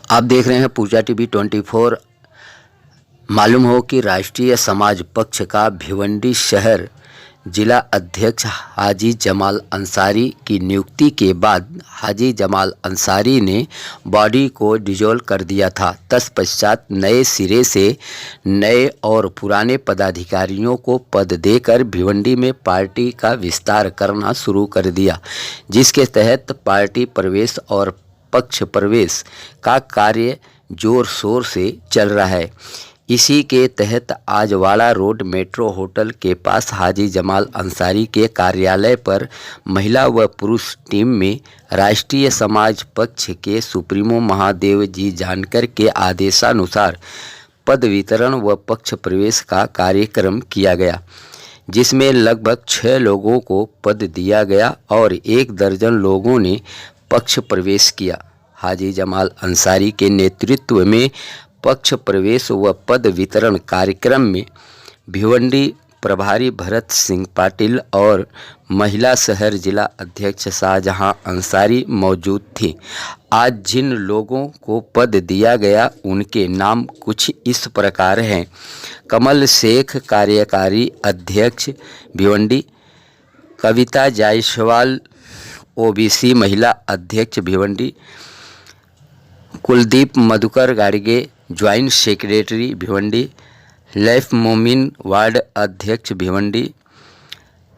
आप देख रहे हैं पूजा टीवी 24। मालूम हो कि राष्ट्रीय समाज पक्ष का भिवंडी शहर जिला अध्यक्ष हाजी जमाल अंसारी की नियुक्ति के बाद हाजी जमाल अंसारी ने बॉडी को डिसॉल्व कर दिया था। तत्पश्चात नए सिरे से नए और पुराने पदाधिकारियों को पद देकर भिवंडी में पार्टी का विस्तार करना शुरू कर दिया, जिसके तहत पार्टी प्रवेश और पक्ष प्रवेश का कार्य जोर शोर से चल रहा है। इसी के तहत आज वाड़ा रोड मेट्रो होटल के पास हाजी जमाल अंसारी के कार्यालय पर महिला व पुरुष टीम में राष्ट्रीय समाज पक्ष के सुप्रीमो महादेव जी जानकर के आदेशानुसार पद वितरण व पक्ष प्रवेश का कार्यक्रम किया गया, जिसमें लगभग 6 लोगों को पद दिया गया और 1 दर्जन लोगों ने पक्ष प्रवेश किया। हाजी जमाल अंसारी के नेतृत्व में पक्ष प्रवेश व पद वितरण कार्यक्रम में भिवंडी प्रभारी भरत सिंह पाटिल और महिला शहर जिला अध्यक्ष शाहजहां अंसारी मौजूद थी। आज जिन लोगों को पद दिया गया उनके नाम कुछ इस प्रकार हैं: कमल शेख कार्यकारी अध्यक्ष भिवंडी, कविता जायसवाल ओबीसी महिला अध्यक्ष भिवंडी, कुलदीप मधुकर गाड़गे ज्वाइंट सेक्रेटरी भिवंडी, लैफ मोमिन वार्ड अध्यक्ष भिवंडी,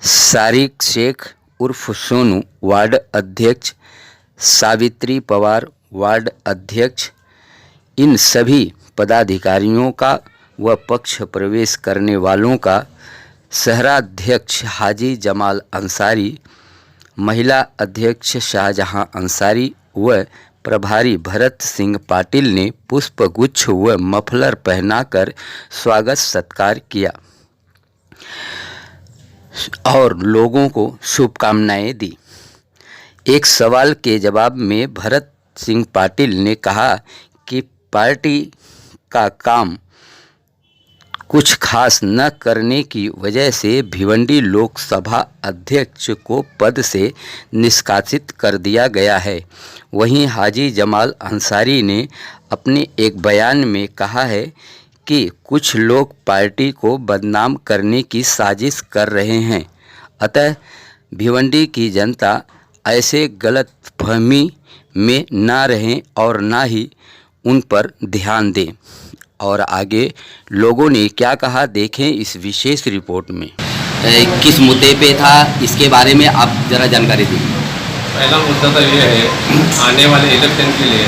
सारिक शेख उर्फ सोनू वार्ड अध्यक्ष, सावित्री पवार वार्ड अध्यक्ष। इन सभी पदाधिकारियों का व पक्ष प्रवेश करने वालों का शहराध्यक्ष हाजी जमाल अंसारी, महिला अध्यक्ष शाहजहां अंसारी व प्रभारी भरत सिंह पाटिल ने पुष्पगुच्छ व मफलर पहनाकर स्वागत सत्कार किया और लोगों को शुभकामनाएं दी। एक सवाल के जवाब में भरत सिंह पाटिल ने कहा कि पार्टी का काम कुछ खास न करने की वजह से भिवंडी लोकसभा अध्यक्ष को पद से निष्कासित कर दिया गया है। वहीं हाजी जमाल अंसारी ने अपने एक बयान में कहा है कि कुछ लोग पार्टी को बदनाम करने की साजिश कर रहे हैं, अतः भिवंडी की जनता ऐसे गलतफहमी में ना रहें और ना ही उन पर ध्यान दें। और आगे लोगों ने क्या कहा, देखें इस विशेष रिपोर्ट में। किस मुद्दे पे था, इसके बारे में आप ज़रा जानकारी दें। पहला मुद्दा तो ये है, आने वाले इलेक्शन के लिए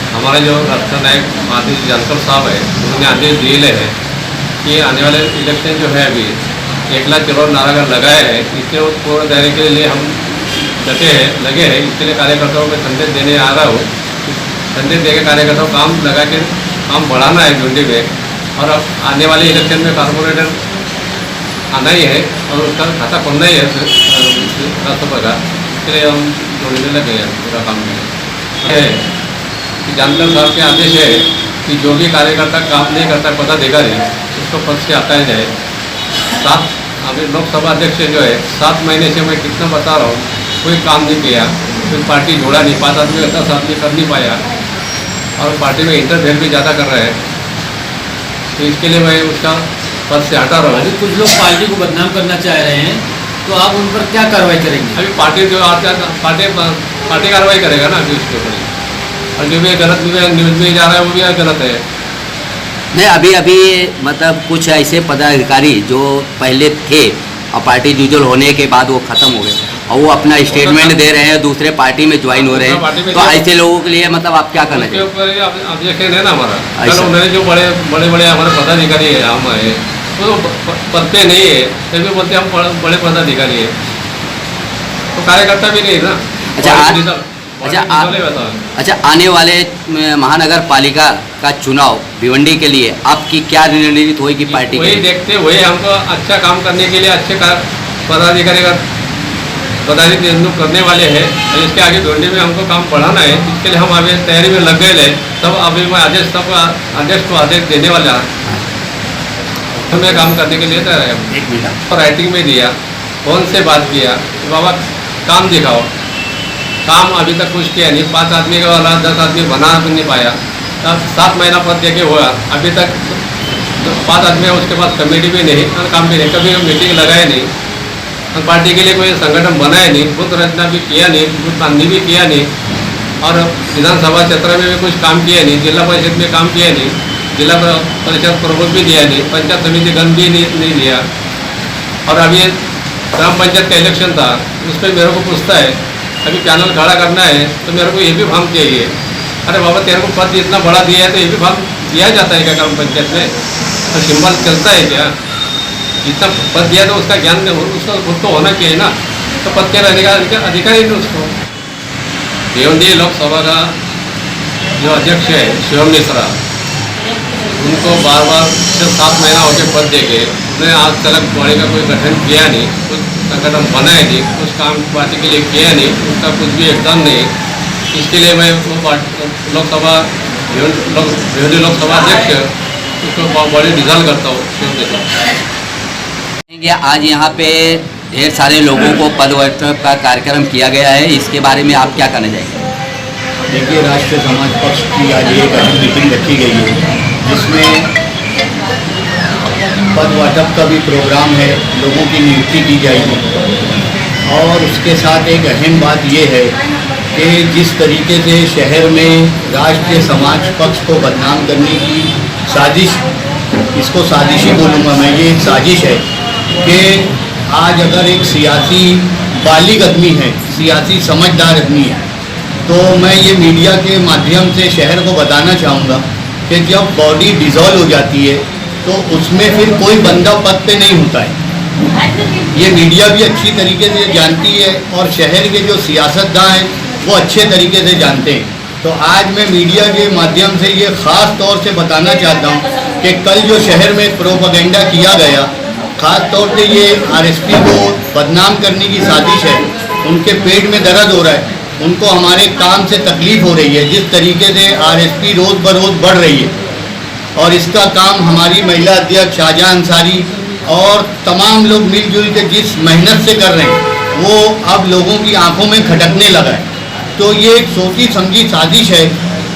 हमारे जो राष्ट्रीय नायक माननीय जानकर साहब है, उन्होंने आदेश दिए हैं कि आने वाले इलेक्शन जो है अभी 1 लाख करोड़ नारा अगर लगाए हैं, इसके पूर्ण दायरे के लिए हम लगे हैं। इसके लिए कार्यकर्ताओं में संदेश देने आ रहा हूँ। संदेश देकर कार्यकर्ताओं काम लगा के काम बढ़ाना है भिवंडी में, और अब आने वाले इलेक्शन में कारपोरेटर आना ही है और उसका खाता खोलना ही है राष्ट्रपति का। इसके लिए हम जोड़ने लगे हैं पूरा काम में है कि जानकर साहब के आदेश है कि जो भी कार्यकर्ता काम नहीं करता पदाधिकारी उसको पद से हटाया जाए। 7 अभी लोकसभा अध्यक्ष जो है 7 महीने से मैं कितना बता रहा हूँ, कोई काम नहीं किया, कोई पार्टी जोड़ा नहीं, 5 आदमी 10 आदमी कर नहीं पाया और पार्टी में इंटरफेयर भी ज़्यादा कर रहे हैं। तो इसके लिए मैं उसका पद से हटा रहा हूँ। अभी कुछ लोग पार्टी को बदनाम करना चाह रहे हैं, तो आप उन पर क्या कार्रवाई करेंगे? अभी पार्टी जो पार्टी कार्रवाई करेगा ना अभी उसके ऊपर, और जो भी गलत न्यूज़ में जा रहा है वो भी गलत है। नहीं, अभी मतलब कुछ ऐसे पदाधिकारी जो पहले थे और पार्टी डिसॉल्व होने के बाद वो ख़त्म हो गए और वो अपना स्टेटमेंट दे रहे हैं, दूसरे पार्टी में ज्वाइन हो रहे हैं, तो ऐसे लोगों के लिए मतलब आप क्या करना चाहिए? उसके ऊपर ऑब्जेक्शन है ना हमारा। कल उन्होंने जो बड़े हमारे पदाधिकारी है, हम है वो पद पे नहीं है, तभी बोलते हम बड़े पदाधिकारी है, तो कार्यकर्ता भी नहीं ना। अच्छा, आने वाले महानगर पालिका का चुनाव भिवंडी के लिए आपकी क्या रणनीति होगी पार्टी? वही देखते, वही हमको अच्छा काम करने के लिए अच्छे पदाधिकारी का नियुक्त करने वाले हैं। इसके आगे भिवंडी में हमको काम बढ़ाना है, इसके लिए हम अभी तैयारी में लग गए हैं। तब अभी मैं आदेश को आदेश देने वाला हमें काम करने के लिए तैयार है। और राइटिंग में दिया, फोन से बात किया कि बाबा काम दिखाओ, काम अभी तक कुछ किया नहीं। 5 आदमी का वाला 10 आदमी बना नहीं पाया, 7 महीना पद देके हुआ, अभी तक 5 आदमी है उसके पास कमेटी भी नहीं और काम भी नहीं, कभी मीटिंग लगाए नहीं और पार्टी के लिए कोई संगठन बनाया नहीं, बूथ रचना भी किया नहीं, बूथ बांधनी भी किया नहीं और विधानसभा क्षेत्र में भी कुछ काम किया नहीं, जिला परिषद में काम किया नहीं, जिला परिषद प्रमुख भी दिया नहीं, पंचायत समिति गण भी नहीं दिया। और अभी ग्राम पंचायत का इलेक्शन था, उस पर मेरे को पूछता है अभी पैनल खड़ा करना है तो मेरे को ये भी फॉर्म चाहिए। अरे बाबा तेरे को पद इतना बड़ा दिया है तो ये भी फॉर्म दिया जाता है क्या ग्राम पंचायत में? और सिंबल चलता है क्या? इतना पद दिया तो उसका ज्ञान उसका खुद तो होना चाहिए ना, तो पद के रहने का अधिकार ही नहीं उसको। भिवंडी लोकसभा का जो अध्यक्ष है शिवम मिश्रा, उनको बार 7 महीना हो गए पद देके, उन्होंने आज तक बॉडी का कोई गठन किया नहीं, कुछ संगठन बनाया नहीं, कुछ काम पार्टी के लिए किया नहीं, उसका कुछ भी योगदान नहीं। इसके लिए मैं वो लोकसभा भिवंडी लोकसभा अध्यक्ष उसको बॉडी डिजॉल्व करता हूँ। आज यहाँ पे ढेर सारे लोगों को पद वर्षण का कार्यक्रम किया गया है, इसके बारे में आप क्या कहना चाहेंगे? देखिए, राष्ट्रीय समाज पक्ष की आज एक अहम मीटिंग रखी गई है जिसमें पद वाटप का भी प्रोग्राम है, लोगों की नियुक्ति की जाएगी और उसके साथ एक अहम बात ये है कि जिस तरीके से शहर में राष्ट्रीय समाज पक्ष को बदनाम करने की साजिश, इसको साजिश ही बोलूँगा मैं, ये एक साजिश है कि आज अगर एक सियासी बालिग आदमी है, सियासी समझदार आदमी है, तो मैं ये मीडिया के माध्यम से शहर को बताना चाहूँगा कि जब बॉडी डिज़ोल्व हो जाती है तो उसमें फिर कोई बंदा पद पे नहीं होता है। ये मीडिया भी अच्छी तरीके से जानती है और शहर के जो सियासतदान हैं वो अच्छे तरीके से जानते हैं। तो आज मैं मीडिया के माध्यम से ये ख़ास तौर से बताना चाहता हूँ कि कल जो शहर में प्रोपेगेंडा किया गया, ख़ास तौर पे ये आरएसपी को बदनाम करने की साजिश है। उनके पेट में दर्द हो रहा है, उनको हमारे काम से तकलीफ़ हो रही है। जिस तरीके से आरएसपी रोज़ बरोज़ बढ़ रही है और इसका काम हमारी महिला अध्यक्ष शाहजहां अंसारी और तमाम लोग मिलजुल के जिस मेहनत से कर रहे हैं वो अब लोगों की आंखों में खटकने लगा है। तो ये एक सोची समझी साजिश है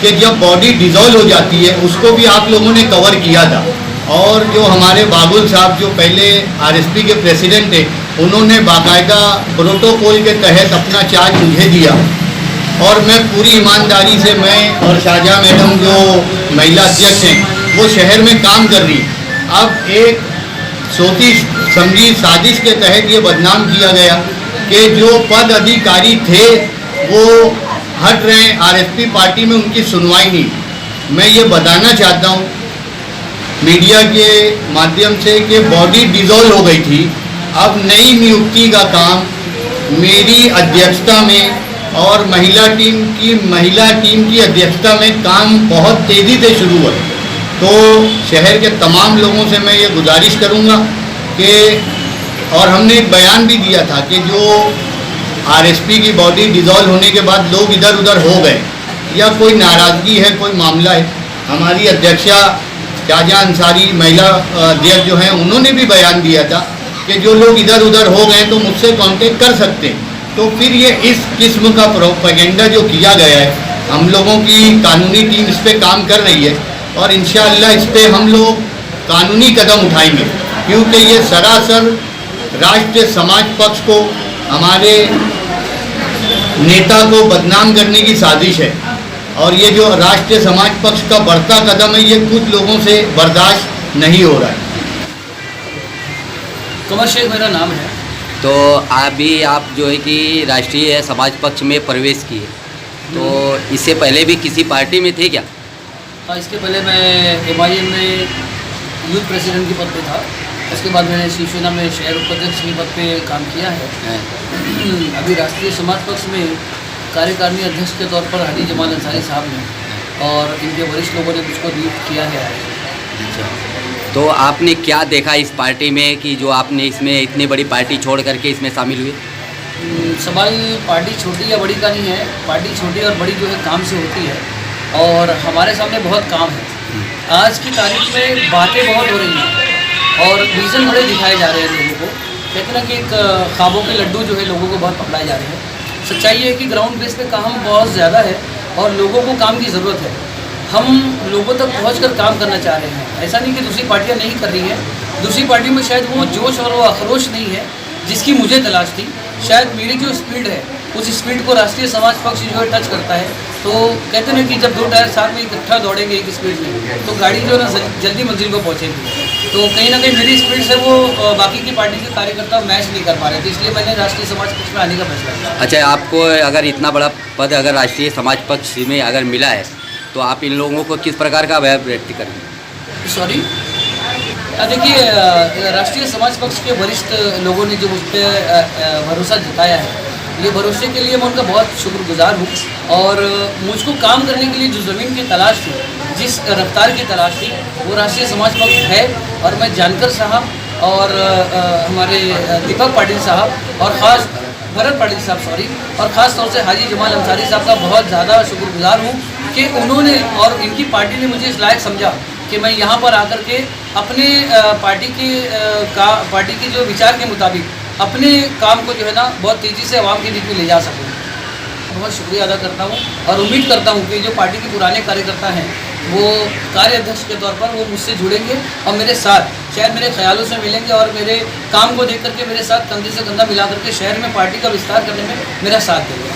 कि जब बॉडी डिज़ोल्व हो जाती है, उसको भी आप लोगों ने कवर किया था और जो हमारे बाबुल साहब जो पहले आरएसपी के प्रेसिडेंट थे, उन्होंने बाकायदा प्रोटोकॉल के तहत अपना चार्ज मुझे दिया और मैं पूरी ईमानदारी से, मैं और शाहजहां मैडम जो महिला अध्यक्ष हैं वो शहर में काम कर रही। अब एक सोची समझी साजिश के तहत ये बदनाम किया गया कि जो पद अधिकारी थे वो हट रहे हैं, आरएसपी पार्टी में उनकी सुनवाई नहीं। मैं ये बताना चाहता हूँ मीडिया के माध्यम से कि बॉडी डिज़ोल्व हो गई थी, अब नई नियुक्ति का काम मेरी अध्यक्षता में और महिला टीम की अध्यक्षता में काम बहुत तेज़ी से शुरू हुआ। तो शहर के तमाम लोगों से मैं ये गुजारिश करूँगा कि, और हमने एक बयान भी दिया था कि जो आरएसपी की बॉडी डिज़ोल्व होने के बाद लोग इधर उधर हो गए या कोई नाराज़गी है, कोई मामला है, हमारी अध्यक्षा शाहजहां अंसारी महिला अध्यक्ष जो हैं उन्होंने भी बयान दिया था कि जो लोग इधर उधर हो गए तो मुझसे कांटेक्ट कर सकते हैं। तो फिर ये इस किस्म का प्रोपेगेंडा जो किया गया है, हम लोगों की कानूनी टीम इस पर काम कर रही है और इंशाअल्लाह इस पर हम लोग कानूनी कदम उठाएंगे, क्योंकि ये सरासर राष्ट्रीय समाज पक्ष को, हमारे नेता को बदनाम करने की साजिश है और ये जो राष्ट्रीय समाज पक्ष का बढ़ता कदम है ये कुछ लोगों से बर्दाश्त नहीं हो रहा है। कमर शेख मेरा नाम है। तो अभी आप जो है कि राष्ट्रीय समाज पक्ष में प्रवेश किए, तो इससे पहले भी किसी पार्टी में थे क्या? हाँ, इसके पहले मैं MIM में यूथ प्रेसिडेंट के पद पे था। उसके बाद मैंने शिवसेना में शहर उपाध्यक्ष के पद पे काम किया है। अभी राष्ट्रीय समाज पक्ष में कार्यकारिणी अध्यक्ष के तौर पर हाजी जमाल अंसारी साहब ने और इनके वरिष्ठ लोगों ने मुझको नियुक्त किया है। तो आपने क्या देखा इस पार्टी में कि जो आपने इसमें इतनी बड़ी पार्टी छोड़ करके इसमें शामिल हुए? सवाल पार्टी छोटी या बड़ी का नहीं है, पार्टी छोटी और बड़ी जो है काम से होती है और हमारे सामने बहुत काम है। आज की तारीख में बातें बहुत हो रही हैं और विज़न बड़े दिखाए जा रहे हैं लोगों को। कहते ना कि एक ख्वाबों के लड्डू जो है लोगों को बहुत पकड़ाए जा रहे हैं। सच्चाई है कि ग्राउंड बेस पे काम बहुत ज़्यादा है और लोगों को काम की ज़रूरत है। हम लोगों तक पहुंचकर काम करना चाह रहे हैं। ऐसा नहीं कि दूसरी पार्टियां नहीं कर रही हैं, दूसरी पार्टियों में शायद वो जोश और वो आक्रोश नहीं है जिसकी मुझे तलाश थी। शायद मेरी जो स्पीड है उस स्पीड को राष्ट्रीय समाज पक्ष जो है टच करता है। तो कहते हैं कि जब दो टायर साथ में इकट्ठा दौड़ेंगे एक स्पीड में तो गाड़ी जो है ना जल्दी मंजिल को पहुंचेगी। तो कहीं ना कहीं मेरी स्पीड से वो बाकी की पार्टी के कार्यकर्ता मैच नहीं कर पा रहे थे, इसलिए मैंने राष्ट्रीय समाज पक्ष में आने का फैसला किया। अच्छा, आपको अगर इतना बड़ा पद अगर राष्ट्रीय समाज पक्ष में अगर मिला है तो आप इन लोगों को किस प्रकार का व्यक्त करेंगे? सॉरी, देखिए, राष्ट्रीय समाज पक्ष के वरिष्ठ लोगों ने जो मुझ पर भरोसा जताया है, ये भरोसे के लिए मैं उनका बहुत शुक्रगुजार हूँ। और मुझको काम करने के लिए जो ज़मीन की तलाश थी, जिस रफ्तार की तलाश थी, वो राष्ट्रीय समाज पक्ष है। और मैं जानकर साहब और हमारे दीपक पाटिल साहब और ख़ास भरत पाटिल साहब और ख़ास तौर से हाजी जमाल अंसारी साहब का बहुत ज़्यादा शुक्रगुजार हूँ कि उन्होंने और इनकी पार्टी ने मुझे इस लायक समझा कि मैं यहाँ पर आकर के अपने पार्टी के जो विचार के मुताबिक अपने काम को जो है ना बहुत तेज़ी से आवाम के बीच में ले जा सकूँ। बहुत शुक्रिया अदा करता हूँ और उम्मीद करता हूँ कि जो पार्टी के पुराने कार्यकर्ता हैं वो कार्याध्यक्ष के तौर पर वो मुझसे जुड़ेंगे और मेरे साथ शायद मेरे ख्यालों से मिलेंगे और मेरे काम को देख करके मेरे साथ कंधे से कंधा मिला करके शहर में पार्टी का विस्तार करने में मेरा साथ देंगे।